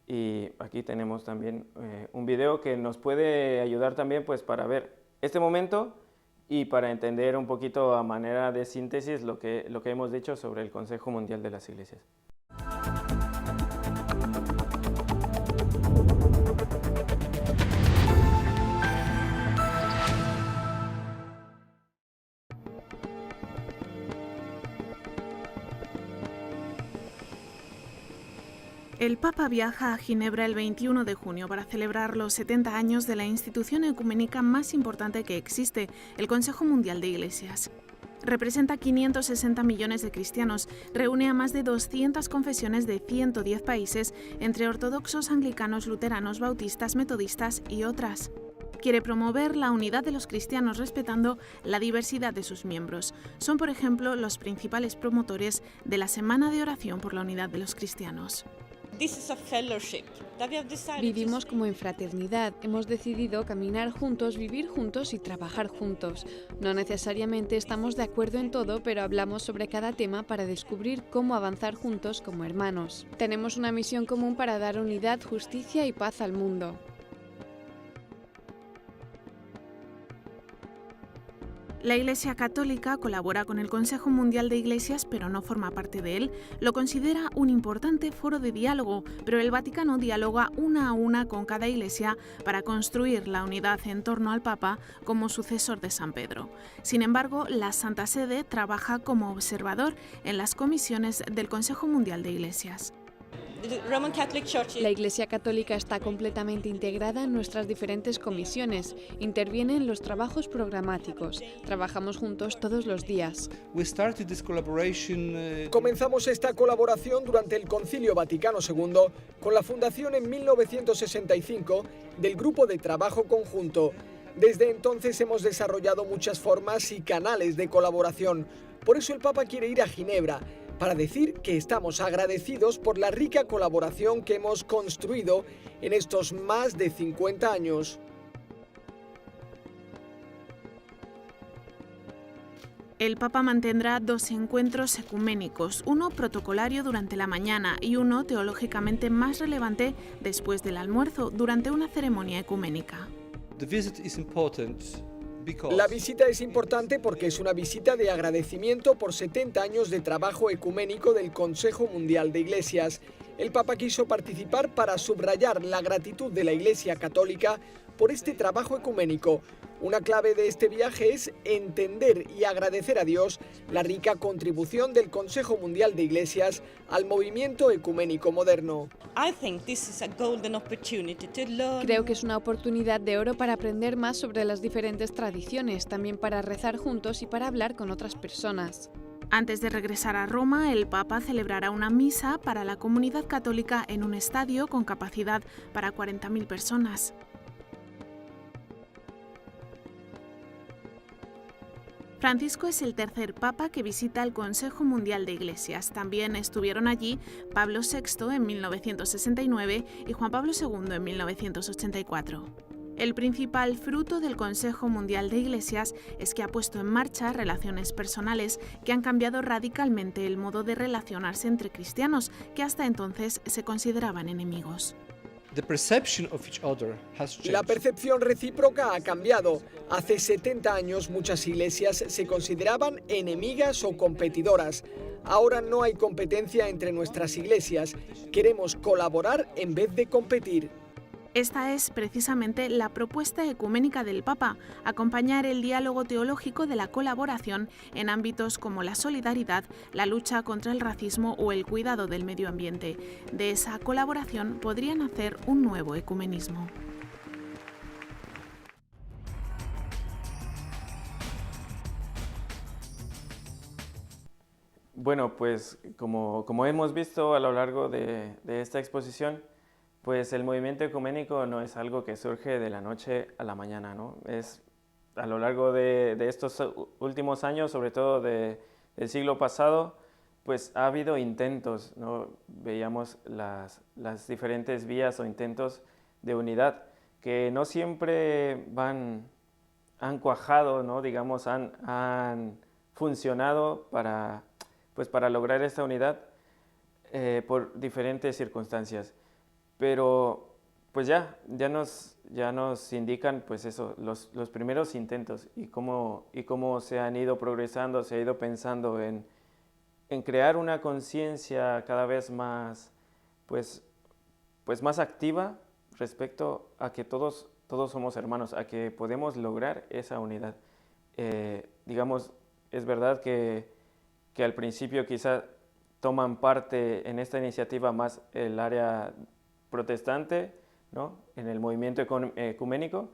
Y aquí tenemos también un video que nos puede ayudar también pues para ver este momento y para entender un poquito a manera de síntesis lo que hemos dicho sobre el Consejo Mundial de las Iglesias. El Papa viaja a Ginebra el 21 de junio para celebrar los 70 años de la institución ecuménica más importante que existe, el Consejo Mundial de Iglesias. Representa 560 millones de cristianos, reúne a más de 200 confesiones de 110 países, entre ortodoxos, anglicanos, luteranos, bautistas, metodistas y otras. Quiere promover la unidad de los cristianos respetando la diversidad de sus miembros. Son, por ejemplo, los principales promotores de la Semana de Oración por la Unidad de los Cristianos. Vivimos como en fraternidad, hemos decidido caminar juntos, vivir juntos y trabajar juntos. No necesariamente estamos de acuerdo en todo, pero hablamos sobre cada tema para descubrir cómo avanzar juntos como hermanos. Tenemos una misión común para dar unidad, justicia y paz al mundo. La Iglesia Católica colabora con el Consejo Mundial de Iglesias, pero no forma parte de él. Lo considera un importante foro de diálogo, pero el Vaticano dialoga una a una con cada iglesia para construir la unidad en torno al Papa como sucesor de San Pedro. Sin embargo, la Santa Sede trabaja como observador en las comisiones del Consejo Mundial de Iglesias. La Iglesia Católica está completamente integrada en nuestras diferentes comisiones, interviene en los trabajos programáticos, trabajamos juntos todos los días. Comenzamos esta colaboración durante el Concilio Vaticano II con la fundación en 1965 del Grupo de Trabajo Conjunto. Desde entonces hemos desarrollado muchas formas y canales de colaboración. Por eso el Papa quiere ir a Ginebra, para decir que estamos agradecidos por la rica colaboración que hemos construido en estos más de 50 años. El Papa mantendrá 2 encuentros ecuménicos, uno protocolario durante la mañana y uno teológicamente más relevante después del almuerzo, durante una ceremonia ecuménica. La visita es importante porque es una visita de agradecimiento por 70 años de trabajo ecuménico del Consejo Mundial de Iglesias. El Papa quiso participar para subrayar la gratitud de la Iglesia Católica por este trabajo ecuménico. Una clave de este viaje es entender y agradecer a Dios la rica contribución del Consejo Mundial de Iglesias al movimiento ecuménico moderno. Creo que es una oportunidad de oro para aprender más sobre las diferentes tradiciones, también para rezar juntos y para hablar con otras personas. Antes de regresar a Roma, el Papa celebrará una misa para la comunidad católica en un estadio con capacidad para 40.000 personas. Francisco es el tercer papa que visita el Consejo Mundial de Iglesias. También estuvieron allí Pablo VI en 1969 y Juan Pablo II en 1984. El principal fruto del Consejo Mundial de Iglesias es que ha puesto en marcha relaciones personales que han cambiado radicalmente el modo de relacionarse entre cristianos, que hasta entonces se consideraban enemigos. La percepción recíproca ha cambiado. Hace 70 años muchas iglesias se consideraban enemigas o competidoras. Ahora no hay competencia entre nuestras iglesias. Queremos colaborar en vez de competir. Esta es precisamente la propuesta ecuménica del Papa, acompañar el diálogo teológico de la colaboración en ámbitos como la solidaridad, la lucha contra el racismo o el cuidado del medio ambiente. De esa colaboración podría nacer un nuevo ecumenismo. Bueno, pues como hemos visto a lo largo de esta exposición, pues el movimiento ecuménico no es algo que surge de la noche a la mañana, ¿no? Es a lo largo de estos últimos años, sobre todo del siglo pasado, pues ha habido intentos, ¿no? Veíamos las diferentes vías o intentos de unidad que no siempre han cuajado, ¿no? Digamos, han funcionado para lograr esta unidad por diferentes circunstancias. Pero pues ya nos indican pues eso, los primeros intentos y cómo se han ido progresando, se ha ido pensando en crear una conciencia cada vez más pues más activa respecto a que todos somos hermanos, a que podemos lograr esa unidad. Digamos, es verdad que al principio quizá toman parte en esta iniciativa más el área protestante, ¿no? En el movimiento ecuménico,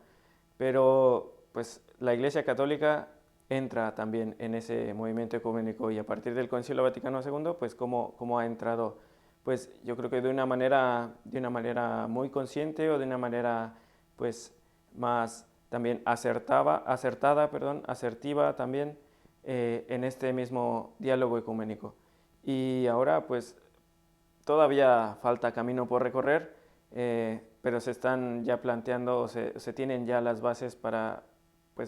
pero pues la Iglesia Católica entra también en ese movimiento ecuménico y a partir del Concilio Vaticano II, pues cómo ha entrado, pues yo creo que de una manera muy consciente o de una manera pues más también asertiva también en este mismo diálogo ecuménico. Y ahora pues todavía falta camino por recorrer, pero se están ya planteando, se tienen ya las bases para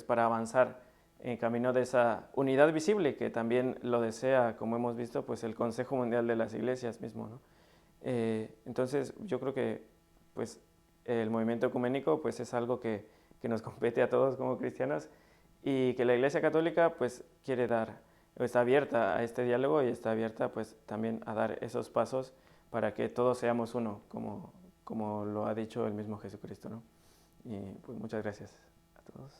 avanzar en camino de esa unidad visible que también lo desea, como hemos visto, pues el Consejo Mundial de las Iglesias mismo, ¿no? Entonces yo creo que pues el movimiento ecuménico pues es algo que nos compete a todos como cristianos y que la Iglesia Católica pues quiere dar, está abierta a este diálogo y está abierta pues también a dar esos pasos para que todos seamos uno, como lo ha dicho el mismo Jesucristo, ¿no? Y pues muchas gracias a todos.